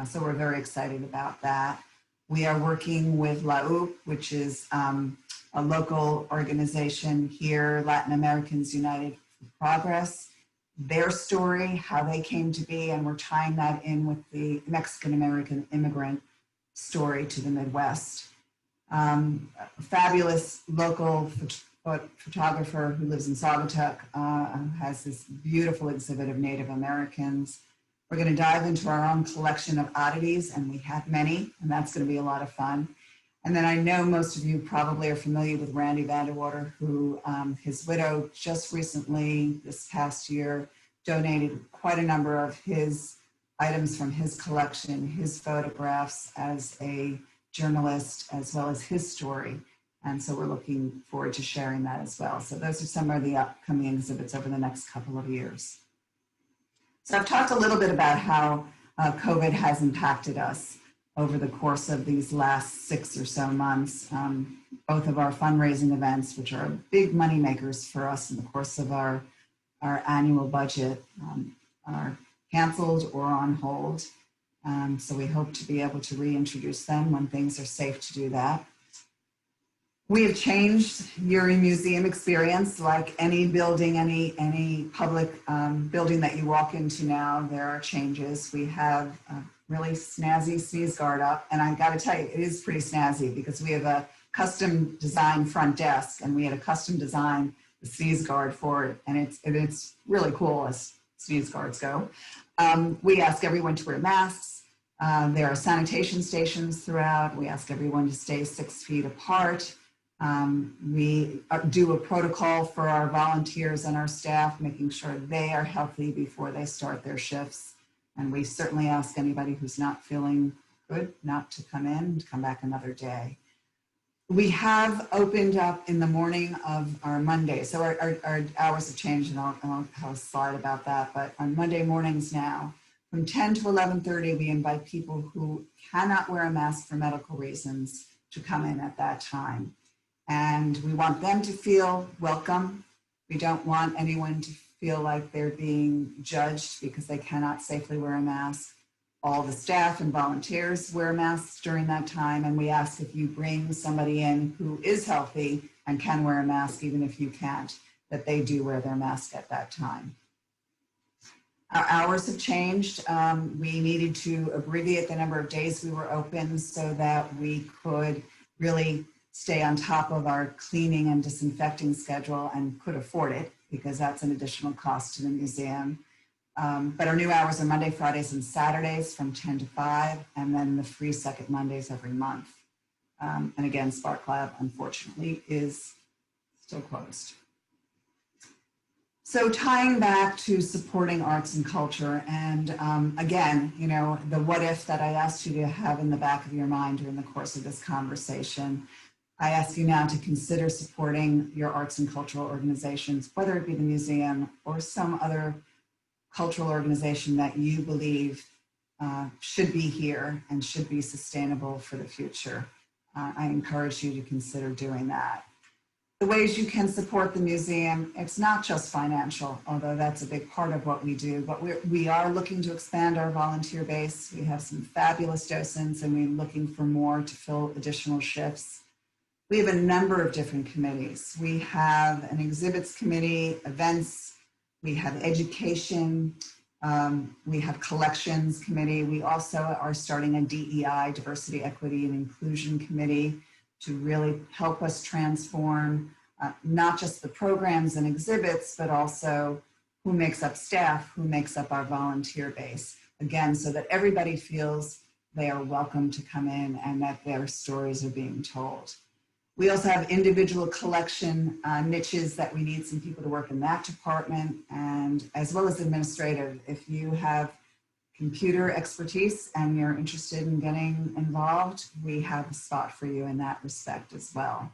So we're very excited about that. We are working with LAUP, which is a local organization here, Latin Americans United for Progress. Their story, how they came to be, and we're tying that in with the Mexican-American immigrant story to the Midwest. A fabulous local photographer who lives in Saugatuck has this beautiful exhibit of Native Americans. We're going to dive into our own collection of oddities, and we have many, and that's going to be a lot of fun. And then I know most of you probably are familiar with Randy Vandewater, who his widow just recently, this past year, donated quite a number of his items from his collection, his photographs as a journalist, as well as his story. And so we're looking forward to sharing that as well. So those are some of the upcoming exhibits over the next couple of years. So I've talked a little bit about how COVID has impacted us over the course of these last 6 or so months. Both of our fundraising events, which are big money makers for us in the course of our annual budget, are canceled or on hold. So we hope to be able to reintroduce them when things are safe to do that. We have changed your museum experience. Like any building, any public building that you walk into now, there are changes. We have a really snazzy sneeze guard up, and I got to tell you, it is pretty snazzy because we have a custom designed front desk, and we had a custom design the sneeze guard for it, and it's really cool as sneeze guards go. We ask everyone to wear masks. There are sanitation stations throughout. We ask everyone to stay 6 feet apart. We do a protocol for our volunteers and our staff, making sure they are healthy before they start their shifts. And we certainly ask anybody who's not feeling good not to come in, to come back another day. We have opened up in the morning of our Monday. So our hours have changed, and I'll have a slide about that. But on Monday mornings now, from 10 to 11:30, we invite people who cannot wear a mask for medical reasons to come in at that time. And we want them to feel welcome. We don't want anyone to feel like they're being judged because they cannot safely wear a mask. All the staff and volunteers wear masks during that time. And we ask if you bring somebody in who is healthy and can wear a mask, even if you can't, that they do wear their mask at that time. Our hours have changed. We needed to abbreviate the number of days we were open so that we could really stay on top of our cleaning and disinfecting schedule and could afford it because that's an additional cost to the museum. But our new hours are Monday, Fridays, and Saturdays from 10 to 5, and then the free second Mondays every month. And again, Spark Lab, unfortunately, is still closed. So tying back to supporting arts and culture, and again, you know, the what if that I asked you to have in the back of your mind during the course of this conversation, I ask you now to consider supporting your arts and cultural organizations, whether it be the museum or some other cultural organization that you believe should be here and should be sustainable for the future. I encourage you to consider doing that. The ways you can support the museum, it's not just financial, although that's a big part of what we do, but we are looking to expand our volunteer base. We have some fabulous docents and we're looking for more to fill additional shifts. We have a number of different committees. We have an exhibits committee, events, we have education, we have collections committee. We also are starting a DEI, diversity, equity, and inclusion committee to really help us transform not just the programs and exhibits, but also who makes up staff, who makes up our volunteer base. Again, so that everybody feels they are welcome to come in and that their stories are being told. We also have individual collection niches that we need some people to work in that department, and as well as administrative. If you have computer expertise and you're interested in getting involved, we have a spot for you in that respect as well.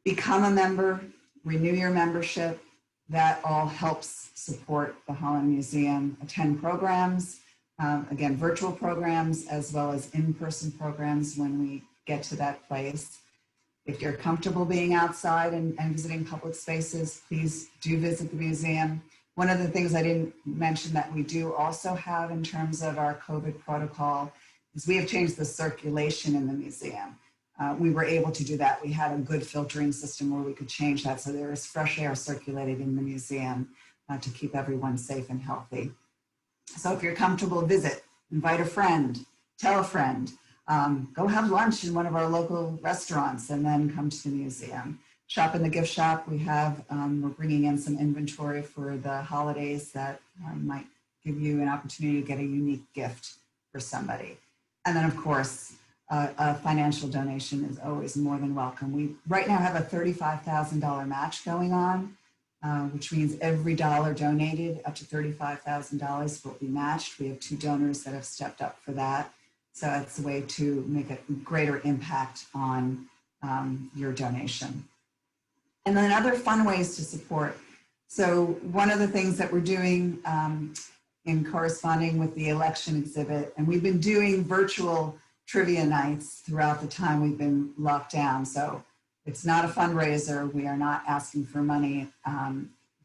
Become a member, renew your membership. That all helps support the Holland Museum. Attend programs, again, virtual programs, as well as in-person programs when we get to that place. If you're comfortable being outside and visiting public spaces, please do visit the museum. One of the things I didn't mention that we do also have in terms of our COVID protocol is we have changed the circulation in the museum. We were able to do that. We had a good filtering system where we could change that so there is fresh air circulated in the museum to keep everyone safe and healthy. So if you're comfortable, visit, invite a friend, tell a friend, go have lunch in one of our local restaurants and then come to the museum. Shop in the gift shop. We have, we're bringing in some inventory for the holidays that might give you an opportunity to get a unique gift for somebody. And then of course, a financial donation is always more than welcome. We right now have a $35,000 match going on, which means every dollar donated up to $35,000 will be matched. We have 2 donors that have stepped up for that. So it's a way to make a greater impact on your donation. And then other fun ways to support. So one of the things that we're doing in corresponding with the election exhibit, and we've been doing virtual trivia nights throughout the time we've been locked down. So it's not a fundraiser. We are not asking for money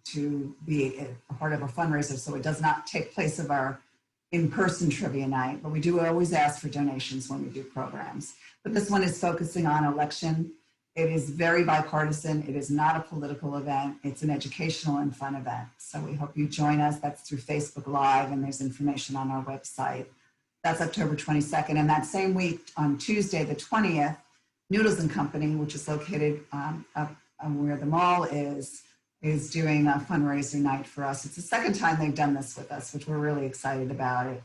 to be a part of a fundraiser. So it does not take place of our in-person trivia night, but we do always ask for donations when we do programs. But this one is focusing on election. It is very bipartisan. It is not a political event. It's an educational and fun event. So we hope you join us. That's through Facebook Live, and there's information on our website. That's October 22nd. And that same week, on Tuesday, the 20th, Noodles and Company, which is located up where the mall is doing a fundraiser night for us. It's the second time they've done this with us, which we're really excited about it.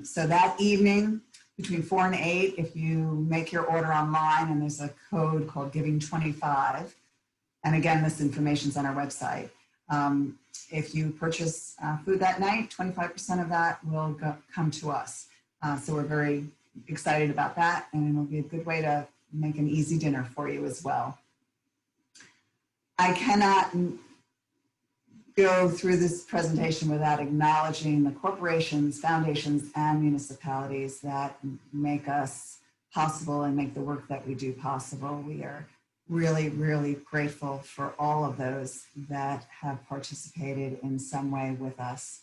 So that evening, between 4 and 8, if you make your order online, and there's a code called Giving25, and again, this information's on our website. If you purchase food that night, 25% of that will come to us. So we're very excited about that, and it'll be a good way to make an easy dinner for you as well. I cannot go through this presentation without acknowledging the corporations, foundations, and municipalities that make us possible and make the work that we do possible. We are really, really grateful for all of those that have participated in some way with us.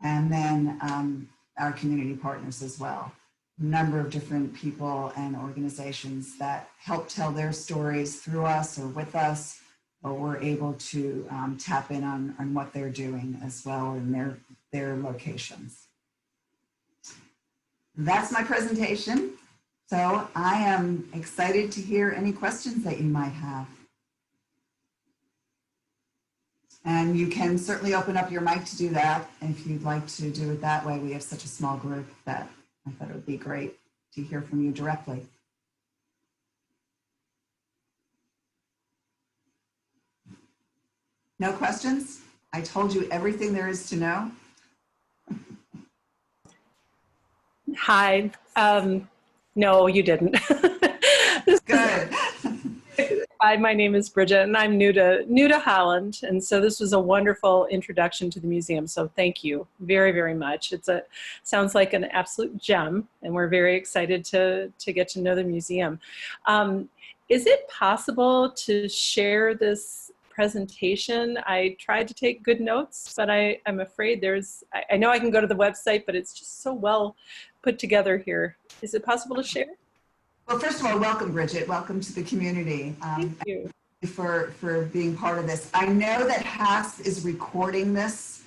And then our community partners as well. A number of different people and organizations that help tell their stories through us or with us, or we're able to tap in on what they're doing as well in their locations. That's my presentation. So I am excited to hear any questions that you might have. And you can certainly open up your mic to do that if you'd like to do it that way. We have such a small group that I thought it would be great to hear from you directly. No questions? I told you everything there is to know. Hi. No, you didn't. Good. Hi, my name is Bridget, and I'm new to Holland, and so this was a wonderful introduction to the museum. So thank you very, very much. Sounds like an absolute gem, and we're very excited to get to know the museum. Is it possible to share this presentation? I tried to take good notes, but I'm afraid I know I can go to the website, but it's just so well put together here. Is it possible to share? Well, first of all, welcome, Bridget. Welcome to the community. Thank you. For being part of this. I know that HASP is recording this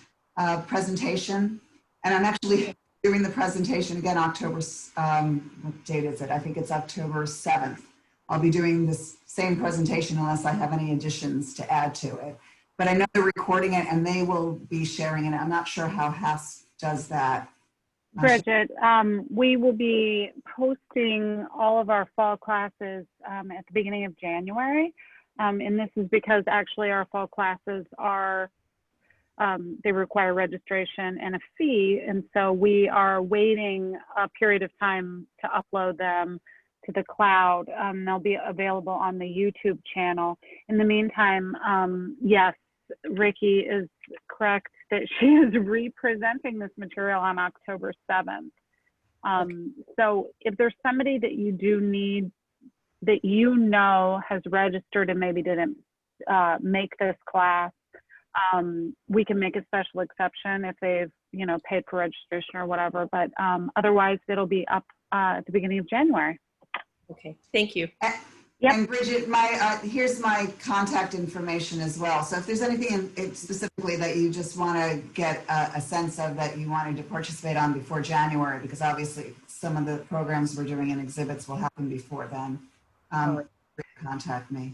presentation, and I'm actually doing the presentation again October, what date is it? I think it's October 7th. I'll be doing this same presentation unless I have any additions to add to it. But I know they're recording it and they will be sharing it. I'm not sure how HASP does that. Bridget, we will be posting all of our fall classes at the beginning of January. And this is because actually our fall classes are, they require registration and a fee. And so we are waiting a period of time to upload them to the cloud. They'll be available on the YouTube channel. In the meantime, yes, Ricky is correct that she is re-presenting this material on October 7th. So if there's somebody that you do need, that you know has registered and maybe didn't make this class, we can make a special exception if they've, paid for registration or whatever, but otherwise it'll be up at the beginning of January. Okay, thank you. Yep. And Bridget, here's my contact information as well. So if there's anything specifically that you just want to get a sense of that you wanted to participate on before January, because obviously some of the programs we're doing in exhibits will happen before then, contact me.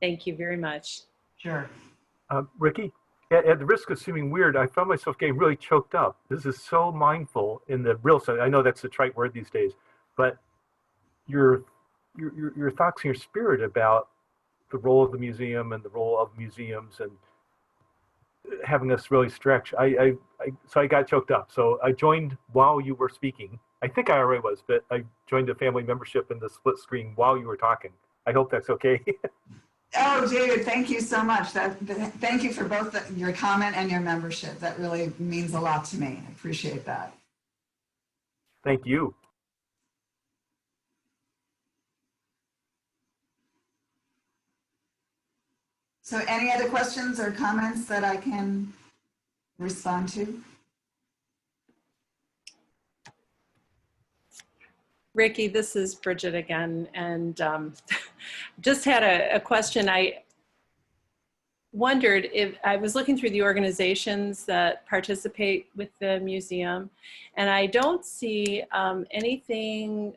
Thank you very much. Sure. Ricky, at the risk of seeming weird, I found myself getting really choked up. This is so mindful in the real sense. I know that's a trite word these days, but your thoughts and your spirit about the role of the museum and the role of museums and having us really stretch. So I got choked up. So I joined while you were speaking. I think I already was, but I joined a family membership in the split screen while you were talking. I hope that's okay. Oh, David, thank you so much. Thank you for both your comment and your membership. That really means a lot to me. I appreciate that. Thank you. So any other questions or comments that I can respond to? Ricky, this is Bridget again, and just had a question. I wondered if I was looking through the organizations that participate with the museum, and I don't see anything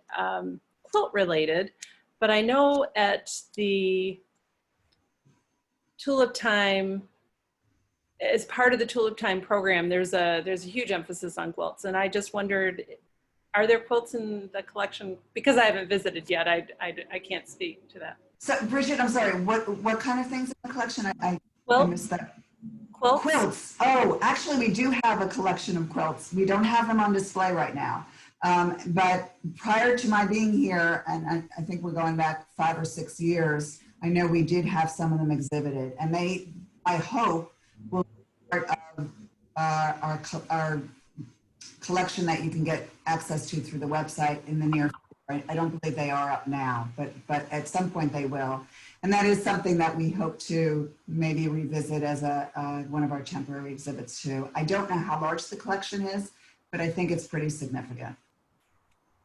quilt related, but I know at the Tulip Time, as part of the Tulip Time program, there's a huge emphasis on quilts, and I just wondered, are there quilts in the collection? Because I haven't visited yet, I can't speak to that. So Bridget, I'm sorry, what kind of things in the collection? I missed that. Quilts? Quilts. Oh, actually we do have a collection of quilts. We don't have them on display right now. But prior to my being here, and I think we're going back 5 or 6 years, I know we did have some of them exhibited, and I hope, will be part of our collection that you can get access to through the website in the near future. I don't believe they are up now, but at some point they will. And that is something that we hope to maybe revisit as one of our temporary exhibits too. I don't know how large the collection is, but I think it's pretty significant.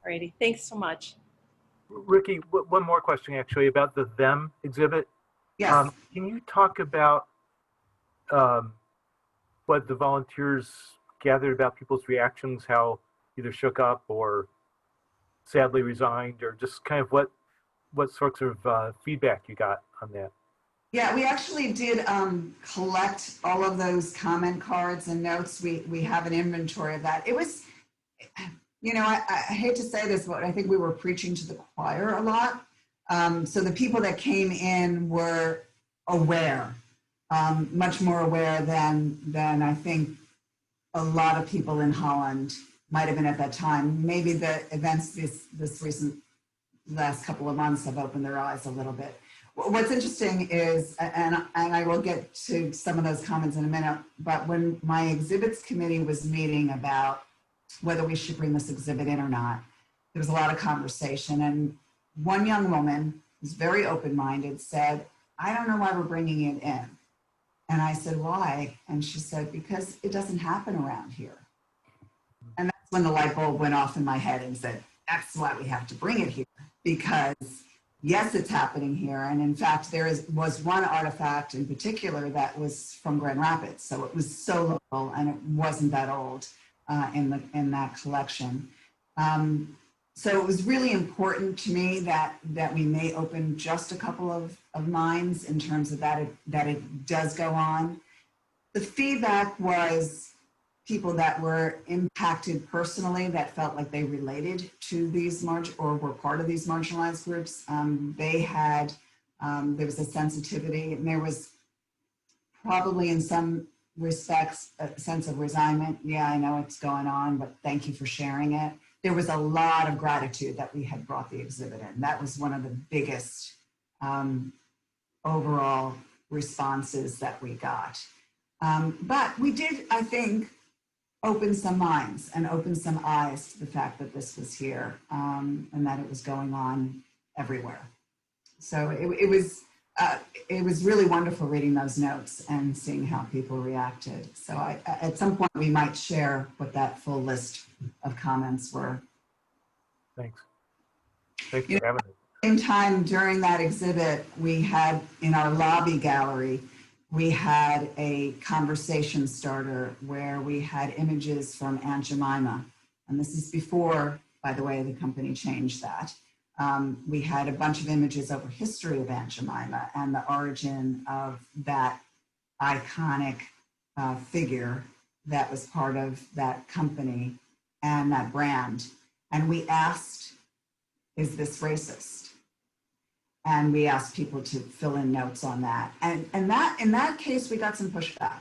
Alrighty, thanks so much. Ricky, one more question actually about the Them exhibit. Yes. Can you talk about what the volunteers gathered about people's reactions, how either shook up or sadly resigned, or just kind of what sorts of feedback you got on that? Yeah, we actually did collect all of those comment cards and notes. We have an inventory of that. It was, I hate to say this, but I think we were preaching to the choir a lot. So the people that came in were aware, much more aware than I think a lot of people in Holland might have been at that time. Maybe the events this recent last couple of months have opened their eyes a little bit. What's interesting is, and I will get to some of those comments in a minute, but when my exhibits committee was meeting about whether we should bring this exhibit in or not, there was a lot of conversation, and one young woman was very open-minded, said, I don't know why we're bringing it in. And I said, why? And she said, because it doesn't happen around here. And that's when the light bulb went off in my head and said, that's why we have to bring it here. Because yes, it's happening here. And in fact, was one artifact in particular that was from Grand Rapids. So it was so local and it wasn't that old in that collection. So it was really important to me that we may open just a couple of minds in terms of that it does go on. The feedback was people that were impacted personally, that felt like they related to these or were part of these marginalized groups. They had, there was a sensitivity, and there was probably in some respects a sense of resignment. Yeah, I know it's going on, but thank you for sharing it. There was a lot of gratitude that we had brought the exhibit in. That was one of the biggest overall responses that we got. But we did, I think, open some minds and open some eyes to the fact that this was here and that it was going on everywhere. So it was really wonderful reading those notes and seeing how people reacted. So at some point we might share what that full list of comments were. Thanks. Thanks for having it. Same time during that exhibit, we had in our lobby gallery, we had a conversation starter where we had images from Aunt Jemima. And this is before, by the way, the company changed that. We had a bunch of images over history of Aunt Jemima and the origin of that iconic figure that was part of that company and that brand. And we asked, is this racist? And we asked people to fill in notes on that. And that in that case, we got some pushback.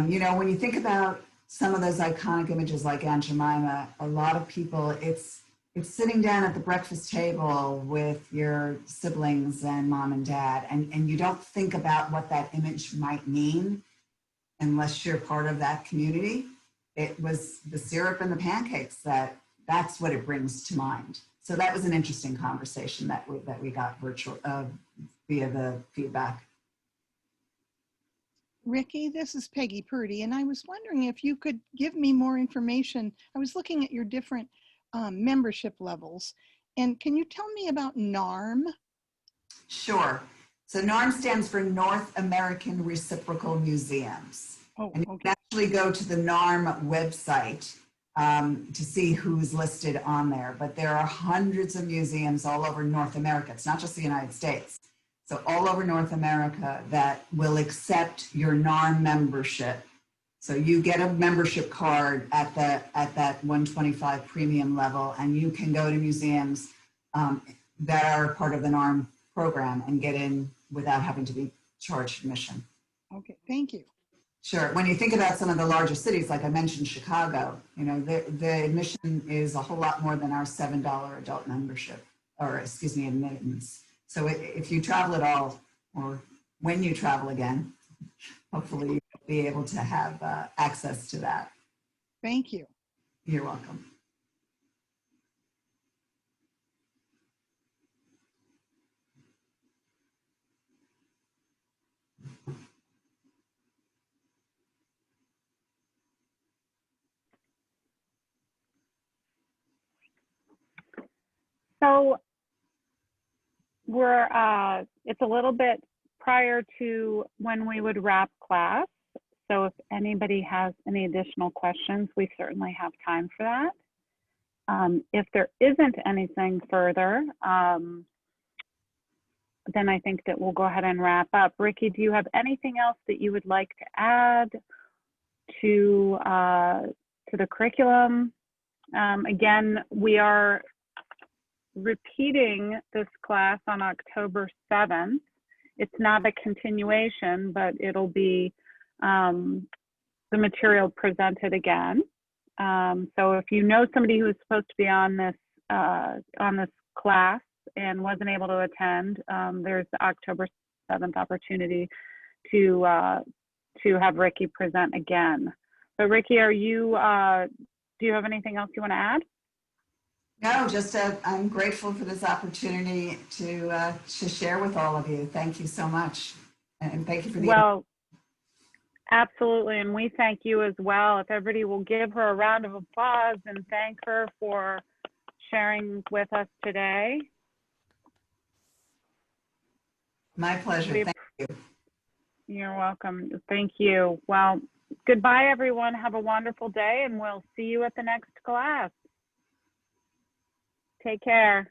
You know, when you think about some of those iconic images like Aunt Jemima, a lot of people, it's sitting down at the breakfast table with your siblings and mom and dad, and you don't think about what that image might mean unless you're part of that community. It was the syrup and the pancakes that's what it brings to mind. So that was an interesting conversation that we got via the feedback. Ricky, this is Peggy Purdy, and I was wondering if you could give me more information. I was looking at your different membership levels, and can you tell me about NARM? Sure. So NARM stands for North American Reciprocal Museums. Oh, and you okay. can actually go to the NARM website to see who's listed on there. But there are hundreds of museums all over North America. It's not just the United States. So all over North America that will accept your NARM membership. So you get a membership card at that 125 premium level, and you can go to museums that are part of the NARM program and get in without having to be charged admission. Okay, thank you. Sure. When you think about some of the larger cities, like I mentioned, Chicago, you know, the admission is a whole lot more than our $7 adult membership, or excuse me, admittance. So if you travel at all, or when you travel again, hopefully you'll be able to have access to that. Thank you. You're welcome. So it's a little bit prior to when we would wrap class. So if anybody has any additional questions, we certainly have time for that. If there isn't anything further, then I think that we'll go ahead and wrap up. Ricky, do you have anything else that you would like to add to the curriculum? Again, we are repeating this class on October 7th. It's not a continuation, but it'll be the material presented again. So if you know somebody who is supposed to be on this class and wasn't able to attend, there's the October 7th opportunity to have Ricky present again. So Ricky, do you have anything else you want to add? No, just I'm grateful for this opportunity to share with all of you. Thank you so much. And thank you for the Well, absolutely. And we thank you as well. If everybody will give her a round of applause and thank her for sharing with us today. My pleasure. Thank you. You're welcome. Thank you. Well, goodbye, everyone. Have a wonderful day, and we'll see you at the next class. Take care.